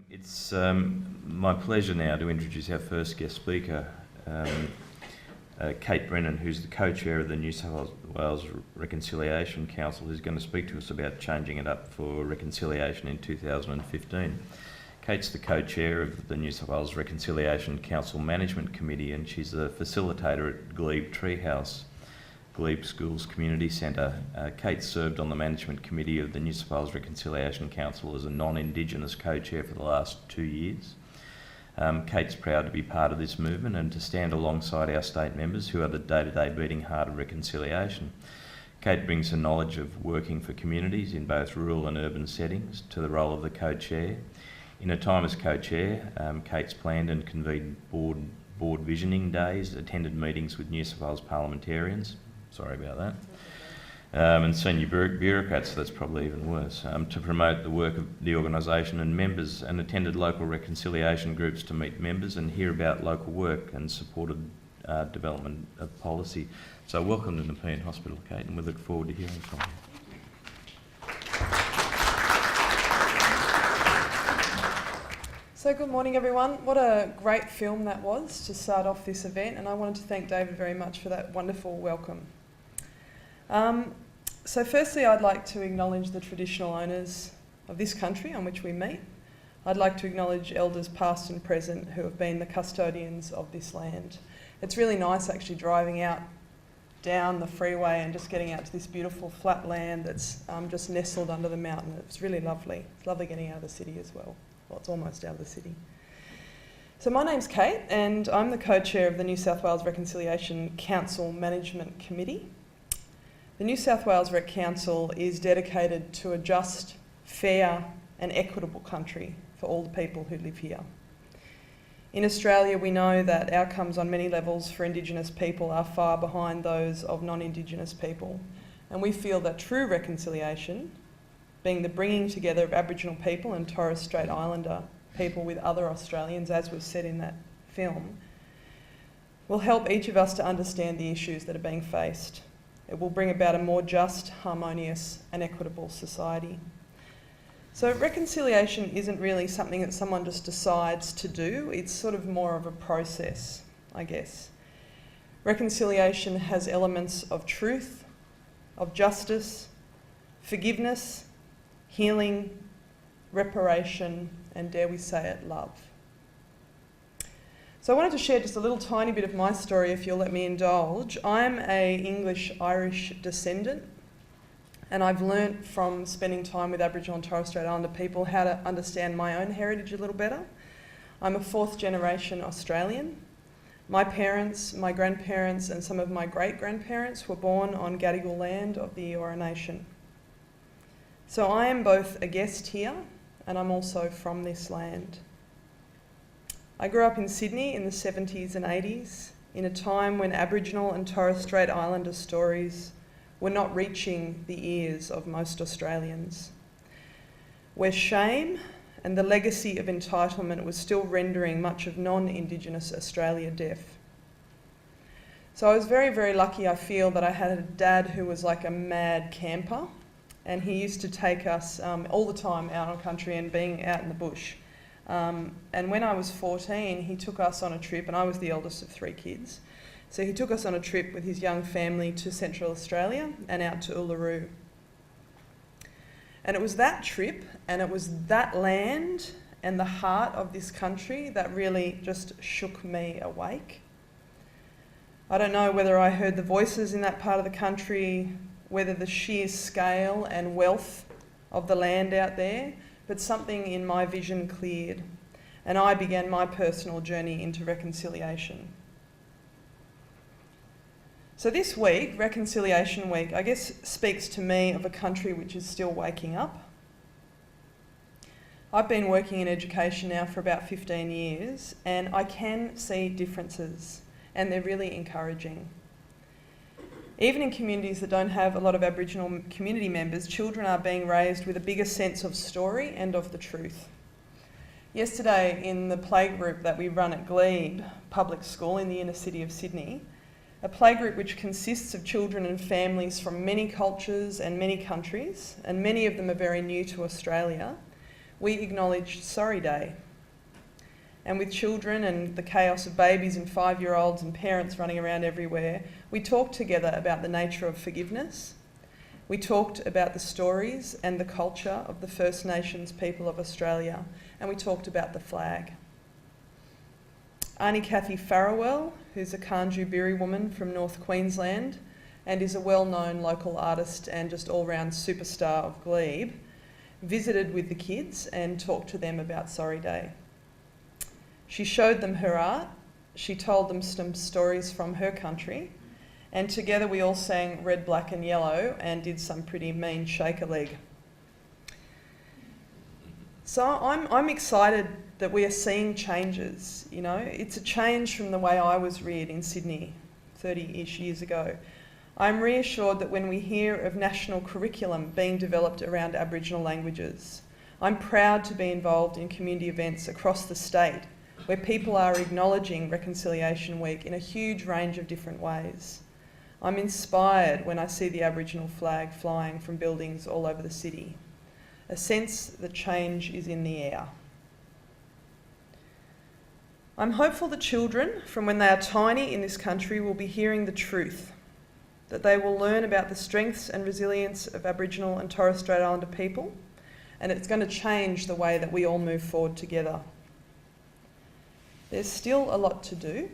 It's my pleasure now to introduce our first guest speaker, Kate Brennan, who's the co-chair of the New South Wales Reconciliation Council, who's going to speak to us about changing it up for reconciliation in 2015. Kate's the co-chair of the New South Wales Reconciliation Council Management Committee, and she's a facilitator at Glebe Treehouse, Glebe Schools Community Centre. Kate served on the Management Committee of the New South Wales Reconciliation Council as a non-Indigenous co-chair for the last 2 years. Kate's proud to be part of this movement and to stand alongside our state members who are the day-to-day beating heart of reconciliation. Kate brings the knowledge of working for communities in both rural and urban settings to the role of the co-chair. In her time as co-chair, Kate's planned and convened board visioning days, attended meetings with New South Wales parliamentarians, sorry about that, and senior bureaucrats, that's probably even worse, to promote the work of the organisation and members, and attended local reconciliation groups to meet members and hear about local work and supported development of policy. So welcome to Nepean Hospital, Kate, and we look forward to hearing from you. So good morning everyone. What a great film that was to start off this event, and I wanted to thank David very much for that wonderful welcome. So firstly, I'd like to acknowledge the traditional owners of this country on which we meet. I'd like to acknowledge elders past and present who have been the custodians of this land. It's really nice actually driving out down the freeway and just getting out to this beautiful flat land that's just nestled under the mountain. It's really lovely. It's lovely getting out of the city as well. Well, it's almost out of the city. So my name's Kate, and I'm the co-chair of the New South Wales Reconciliation Council Management Committee. The New South Wales Rec Council is dedicated to a just, fair and equitable country for all the people who live here. In Australia, we know that outcomes on many levels for Indigenous people are far behind those of non-Indigenous people, and we feel that true reconciliation, being the bringing together of Aboriginal people and Torres Strait Islander people with other Australians, as was said in that film, will help each of us to understand the issues that are being faced. It will bring about a more just, harmonious and equitable society. So reconciliation isn't really something that someone just decides to do. It's sort of more of a process, I guess. Reconciliation has elements of truth, of justice, forgiveness, healing, reparation, and dare we say it, love. So I wanted to share just a little tiny bit of my story, if you'll let me indulge. I'm an English-Irish descendant, and I've learnt from spending time with Aboriginal and Torres Strait Islander people how to understand my own heritage a little better. I'm a fourth generation Australian. My parents, my grandparents, and some of my great-grandparents were born on Gadigal land of the Eora Nation. So I am both a guest here, and I'm also from this land. I grew up in Sydney in the 70s and 80s, in a time when Aboriginal and Torres Strait Islander stories were not reaching the ears of most Australians, where shame and the legacy of entitlement was still rendering much of non-Indigenous Australia deaf. So I was very, very lucky, I feel, that I had a dad who was like a mad camper, and he used to take us all the time out on country and being out in the bush. And when I was 14, he took us on a trip, and I was the eldest of 3 kids. So he took us on a trip with his young family to Central Australia and out to Uluru. And it was that trip, and it was that land and the heart of this country that really just shook me awake. I don't know whether I heard the voices in that part of the country, whether the sheer scale and wealth of the land out there, but something in my vision cleared, and I began my personal journey into reconciliation. So this week, Reconciliation Week, I guess speaks to me of a country which is still waking up. I've been working in education now for about 15 years, and I can see differences, and they're really encouraging. Even in communities that don't have a lot of Aboriginal community members, children are being raised with a bigger sense of story and of the truth. Yesterday, in the playgroup that we run at Glebe Public School in the inner city of Sydney, a playgroup which consists of children and families from many cultures and many countries, and many of them are very new to Australia, we acknowledged Sorry Day. And with children and the chaos of babies and 5-year-olds and parents running around everywhere, we talked together about the nature of forgiveness. We talked about the stories and the culture of the First Nations people of Australia, and we talked about the flag. Auntie Cathy Farrowell, who's a Kanju woman from North Queensland and is a well-known local artist and just all-round superstar of Glebe, visited with the kids and talked to them about Sorry Day. She showed them her art, she told them some stories from her country, and together we all sang Red, Black and Yellow and did some pretty mean shake a leg. So I'm excited that we are seeing changes, you know. It's a change from the way I was reared in Sydney 30-ish years ago. I'm reassured that when we hear of national curriculum being developed around Aboriginal languages, I'm proud to be involved in community events across the state where people are acknowledging Reconciliation Week in a huge range of different ways. I'm inspired when I see the Aboriginal flag flying from buildings all over the city. A sense that change is in the air. I'm hopeful that children, from when they are tiny in this country, will be hearing the truth, that they will learn about the strengths and resilience of Aboriginal and Torres Strait Islander people, and it's going to change the way that we all move forward together. There's still a lot to do,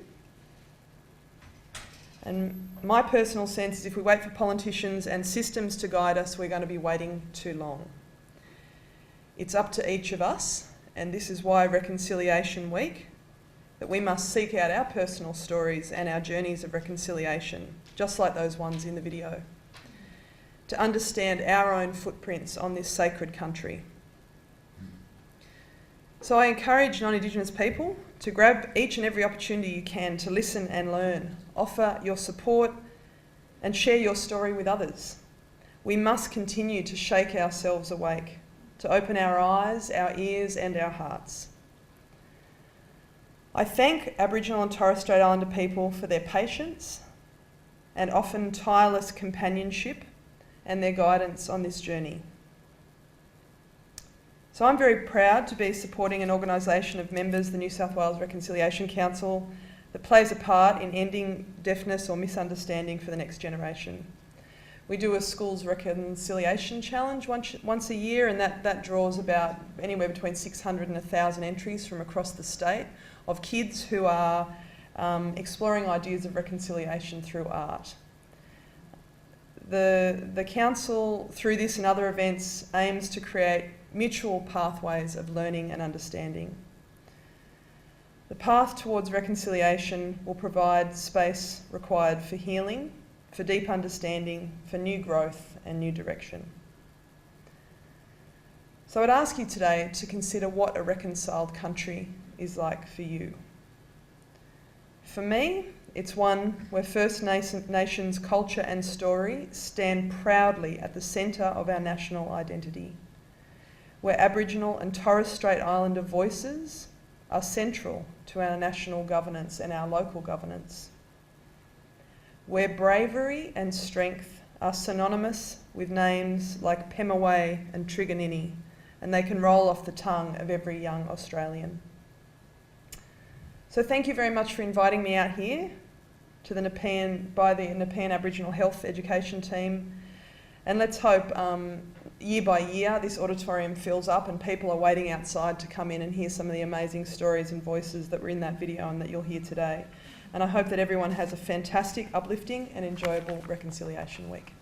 and my personal sense is if we wait for politicians and systems to guide us, we're going to be waiting too long. It's up to each of us, and this is why Reconciliation Week, that we must seek out our personal stories and our journeys of reconciliation, just like those ones in the video, to understand our own footprints on this sacred country. So I encourage non-Indigenous people to grab each and every opportunity you can to listen and learn, offer your support and share your story with others. We must continue to shake ourselves awake, to open our eyes, our ears and our hearts. I thank Aboriginal and Torres Strait Islander people for their patience and often tireless companionship and their guidance on this journey. So I'm very proud to be supporting an organisation of members, the New South Wales Reconciliation Council, that plays a part in ending deafness or misunderstanding for the next generation. We do a schools reconciliation challenge once a year, and that draws about anywhere between 600 and 1,000 entries from across the state of kids who are exploring ideas of reconciliation through art. The council, through this and other events, aims to create mutual pathways of learning and understanding. The path towards reconciliation will provide space required for healing, for deep understanding, for new growth and new direction. So I'd ask you today to consider what a reconciled country is like for you. For me, it's one where First Nations culture and story stand proudly at the centre of our national identity, where Aboriginal and Torres Strait Islander voices are central to our national governance and our local governance, where bravery and strength are synonymous with names like Pemaway and Triganini, and they can roll off the tongue of every young Australian. So thank you very much for inviting me out here to the Nepean, by the Nepean Aboriginal Health Education Team, and let's hope year by year this auditorium fills up and people are waiting outside to come in and hear some of the amazing stories and voices that were in that video and that you'll hear today. And I hope that everyone has a fantastic, uplifting and enjoyable Reconciliation Week.